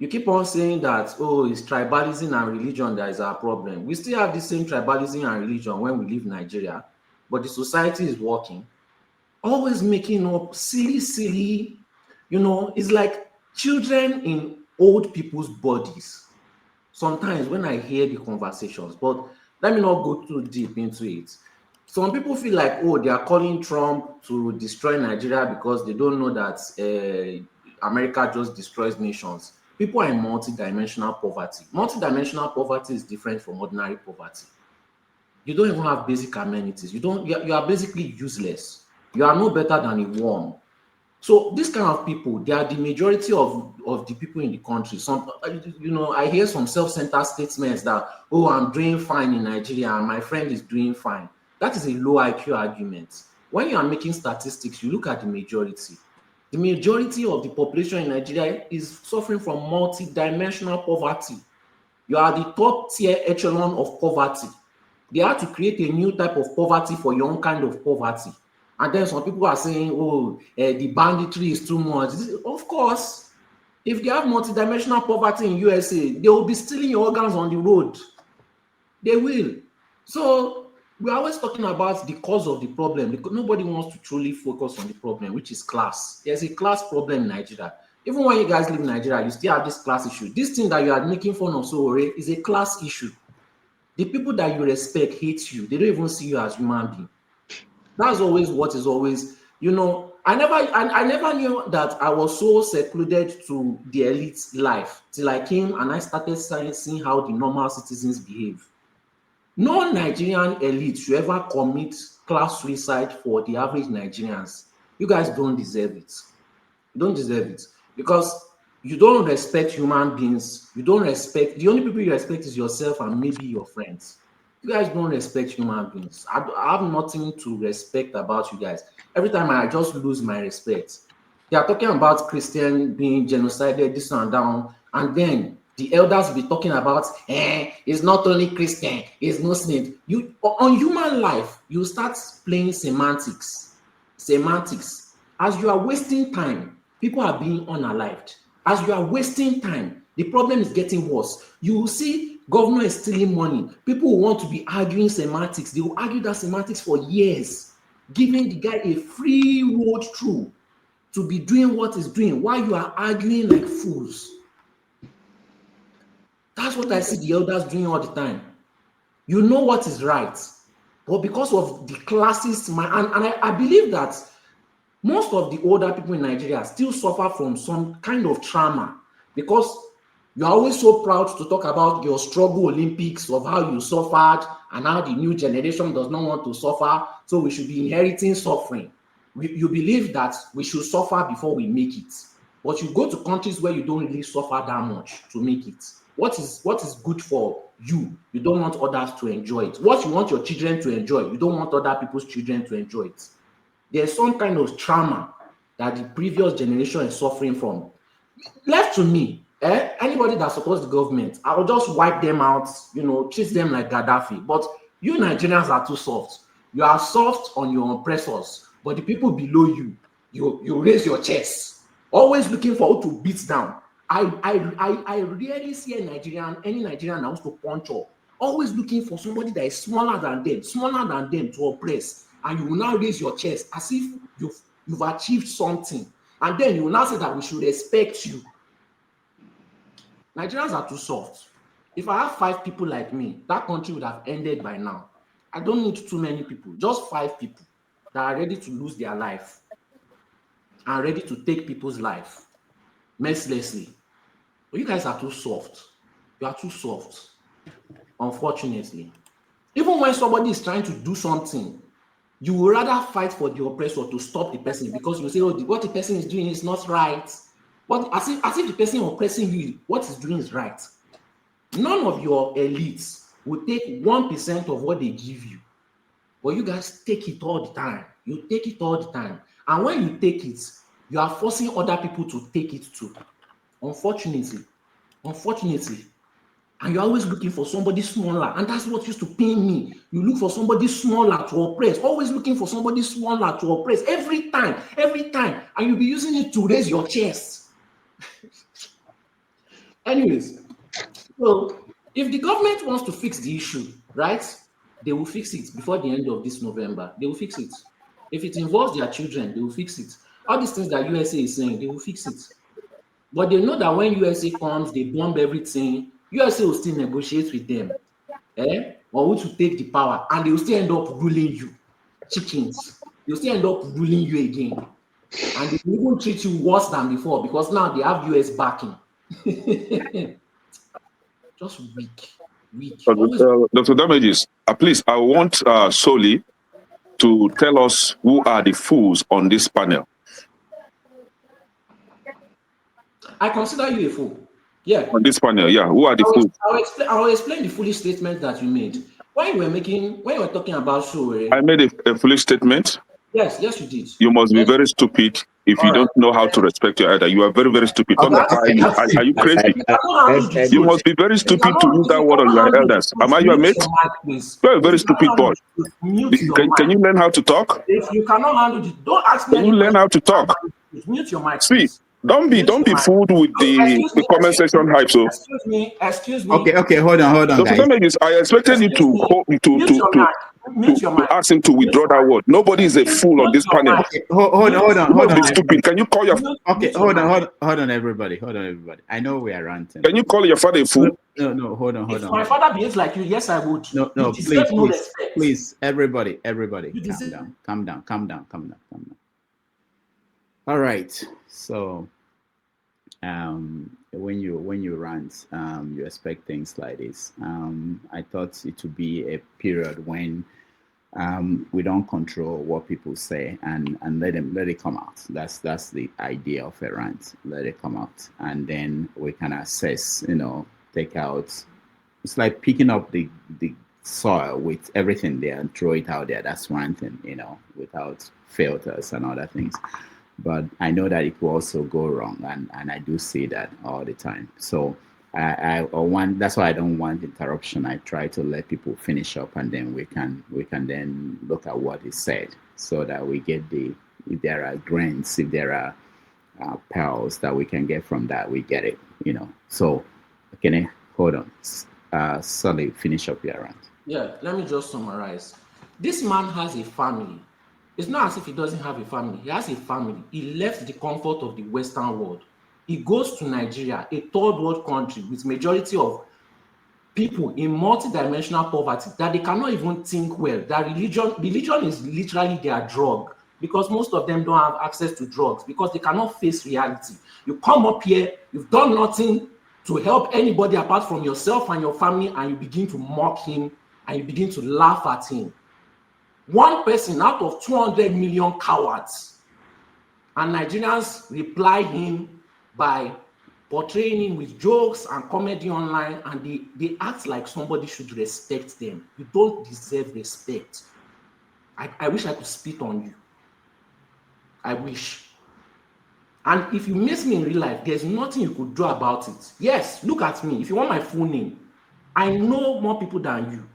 You keep on saying that, oh, it's tribalism and religion that is our problem. We still have the same tribalism and religion when we leave Nigeria, but the society is working, always making up silly, it's like children in old people's bodies. Sometimes when I hear the conversations, but let me not go too deep into it. Some people feel like, oh, they are calling Trump to destroy Nigeria because they don't know that America just destroys nations. People are in multi-dimensional poverty. Multi-dimensional poverty is different from ordinary poverty. You don't even have basic amenities. You are basically useless. You are no better than a worm. So this kind of people, they are the majority of the people in the country. Some, I hear some self-centered statements that, oh, I'm doing fine in Nigeria and my friend is doing fine. That is a low IQ argument. When you are making statistics, you look at the majority. The majority of the population in Nigeria is suffering from multi-dimensional poverty. You are the top tier echelon of poverty. They had to create a new type of poverty for your own kind of poverty. And then some people are saying, oh, the banditry is too much. Of course, if they have multidimensional poverty in USA, they will be stealing your organs on the road. They will. So we're always talking about the cause of the problem because nobody wants to truly focus on the problem, which is class. There's a class problem in Nigeria. Even when you guys live in Nigeria, you still have this class issue. This thing that you are making fun of so is a class issue. The people that you respect hate you. They don't even see you as human being. That's always what is always, I never knew that I was so secluded to the elite life till I came and I started seeing how the normal citizens behave. No Nigerian elite should ever commit class suicide for the average Nigerians. You guys don't deserve it. You don't deserve it because you don't respect human beings. The only people you respect is yourself and maybe your friends. You guys don't respect human beings. I have nothing to respect about you guys. Every time I just lose my respect. They are talking about Christian being genocided, this and down, and then the elders will be talking about, it's not only Christian, it's Muslim. You on human life, you start playing semantics. As you are wasting time, people are being unalived. As you are wasting time, the problem is getting worse. You will see government is stealing money. People will want to be arguing semantics. They will argue that semantics for years, giving the guy a free road through to be doing what he's doing while you are arguing like fools. That's what I see the elders doing all the time. You know what is right, but because of the classist mind, and I believe that most of the older people in Nigeria still suffer from some kind of trauma because you're always so proud to talk about your struggle Olympics of how you suffered and how the new generation does not want to suffer. So we should be inheriting suffering. You believe that we should suffer before we make it. But you go to countries where you don't really suffer that much to make it. What is good for you? You don't want others to enjoy it. What you want your children to enjoy, you don't want other people's children to enjoy it. There's some kind of trauma that the previous generation is suffering from. Left to me, anybody that supports the government, I will just wipe them out, treat them like Gaddafi. But you Nigerians are too soft. You are soft on your oppressors, but the people below you, you raise your chest, always looking for who to beat down. I rarely see any Nigerian that wants to punch up, always looking for somebody that is smaller than them to oppress, and you will now raise your chest as if you've achieved something, and then you will now say that we should respect you. Nigerians are too soft. If I have 5 people like me, that country would have ended by now. I don't need too many people, just 5 people that are ready to lose their life and ready to take people's life mercilessly. But you guys are too soft. You are too soft, unfortunately. Even when somebody is trying to do something, you would rather fight for the oppressor to stop the person because you say, oh, what the person is doing is not right. But as if the person oppressing you, what he's doing is right. None of your elites will take 1% of what they give you. But you guys take it all the time. You take it all the time. And when you take it, you are forcing other people to take it too. Unfortunately. And you're always looking for somebody smaller. And that's what used to pain me. You look for somebody smaller to oppress. Always looking for somebody smaller to oppress. Every time. And you'll be using it to raise your chest. Anyways, so if the government wants to fix the issue, right, they will fix it before the end of this November. They will fix it. If it involves their children, they will fix it. All these things that USA is saying, they will fix it. But they know that when USA comes, they bomb everything. USA will still negotiate with them, or who to take the power, and they will still end up ruling you, chickens. They will still end up ruling you again, and they will even treat you worse than before because now they have US backing. Just weak. Always. Dr. Damages, please, I want Soli to tell us who are the fools on this panel. I consider you a fool. Yeah. On this panel, yeah. Who are the fools? I will explain the foolish statement that you made. When you were talking about Soli. I made a foolish statement. Yes, you did. You must be very stupid if you don't know how to respect your elder. You are very, very stupid. Are you crazy? You must be very stupid to use that word on your elders. Am I your mate? You are a very stupid boy. Can you learn how to talk? If you cannot handle it, don't ask me. Can you learn how to talk? Mute your mic. See, don't be fooled with the comment section hype. So excuse me. Okay, hold on, guys. I expected you to ask him to withdraw that word. Nobody is a fool on this panel. Okay, hold on. Be stupid. Can you call your hold on, everybody. I know we are ranting. Can you call your father a fool? No, hold on. If my father behaves like you, yes, I would. No, please, everybody, calm down. All right. So, when you rant, you expect things like this. I thought it would be a period when we don't control what people say and let it come out. That's the idea of a rant. Let it come out, and then we can assess. Take out. It's like picking up the soil with everything there and throw it out there. That's ranting. Without filters and other things. But I know that it will also go wrong, and I do see that all the time. So I want. That's why I don't want interruption. I try to let people finish up, and then we can then look at what is said, so that we get if there are grants, if there are pearls that we can get from that, we get it. So can I hold on? Soli, finish up your rant. Yeah, let me just summarize. This man has a family. It's not as if he doesn't have a family. He has a family. He left the comfort of the Western world. He goes to Nigeria, a third world country with majority of people in multi-dimensional poverty that they cannot even think well. That religion is literally their drug, because most of them don't have access to drugs because they cannot face reality. You come up here, you've done nothing to help anybody apart from yourself and your family, and you begin to mock him and you begin to laugh at him. One person out of 200 million cowards, and Nigerians reply him by portraying him with jokes and comedy online, and they act like somebody should respect them. You don't deserve respect. I wish I could spit on you. I wish. And if you miss me in real life, there's nothing you could do about it. Yes, look at me. If you want my full name, I know more people than you.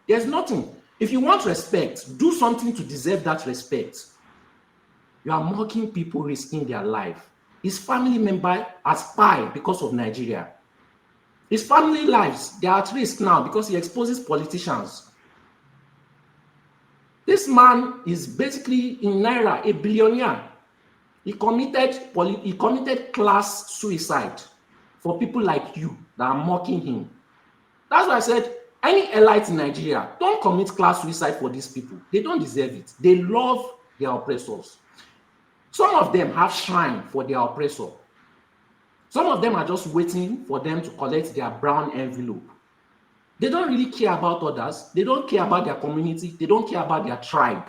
There's nothing. If you want respect, do something to deserve that respect. You are mocking people risking their life. His family member are spy because of Nigeria. His family lives, they are at risk now because he exposes politicians. This man is basically in Naira, a billionaire. He committed class suicide for people like you that are mocking him. That's why I said, any elite in Nigeria, don't commit class suicide for these people. They don't deserve it. They love their oppressors. Some of them have shrine for their oppressor. Some of them are just waiting for them to collect their brown envelope. They don't really care about others. They don't care about their community. They don't care about their tribe.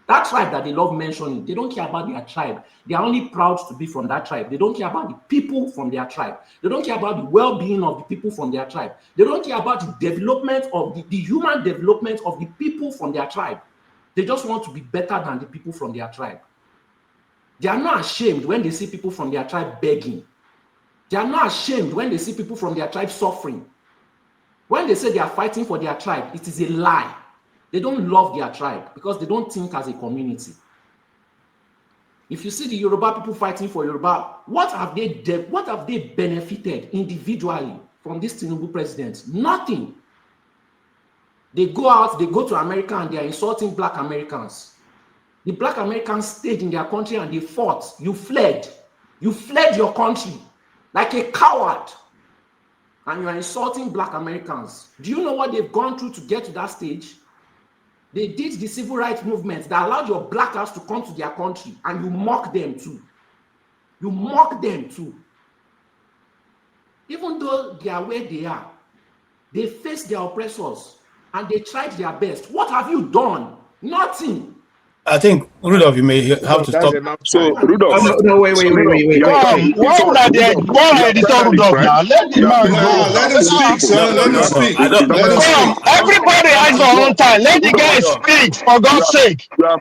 That tribe that they love mentioning, they don't care about their tribe. They are only proud to be from that tribe. They don't care about the people from their tribe. They don't care about the well-being of the people from their tribe. They don't care about the development of the human development of the people from their tribe. They just want to be better than the people from their tribe. They are not ashamed when they see people from their tribe begging. They are not ashamed when they see people from their tribe suffering. When they say they are fighting for their tribe, it is a lie. They don't love their tribe because they don't think as a community. If you see the Yoruba people fighting for Yoruba, what have they benefited individually from this Tinubu president? Nothing. They go out, they go to America, and they are insulting Black Americans. The Black Americans stayed in their country and they fought. You fled. You fled your country like a coward. And you are insulting Black Americans. Do you know what they've gone through to get to that stage? They did the civil rights movement that allowed your blackers to come to their country, and you mock them too. You mock them too. Even though they are where they are, they face their oppressors and they tried their best. What have you done? Nothing. I think, Rudolph, you may have to stop. So, Rudolph. No, wait. Why would they editor Rudolph now? Let the man go. Let him speak, sir. Let him speak. Everybody has their own time. Let the guy speak, for God's sake. You are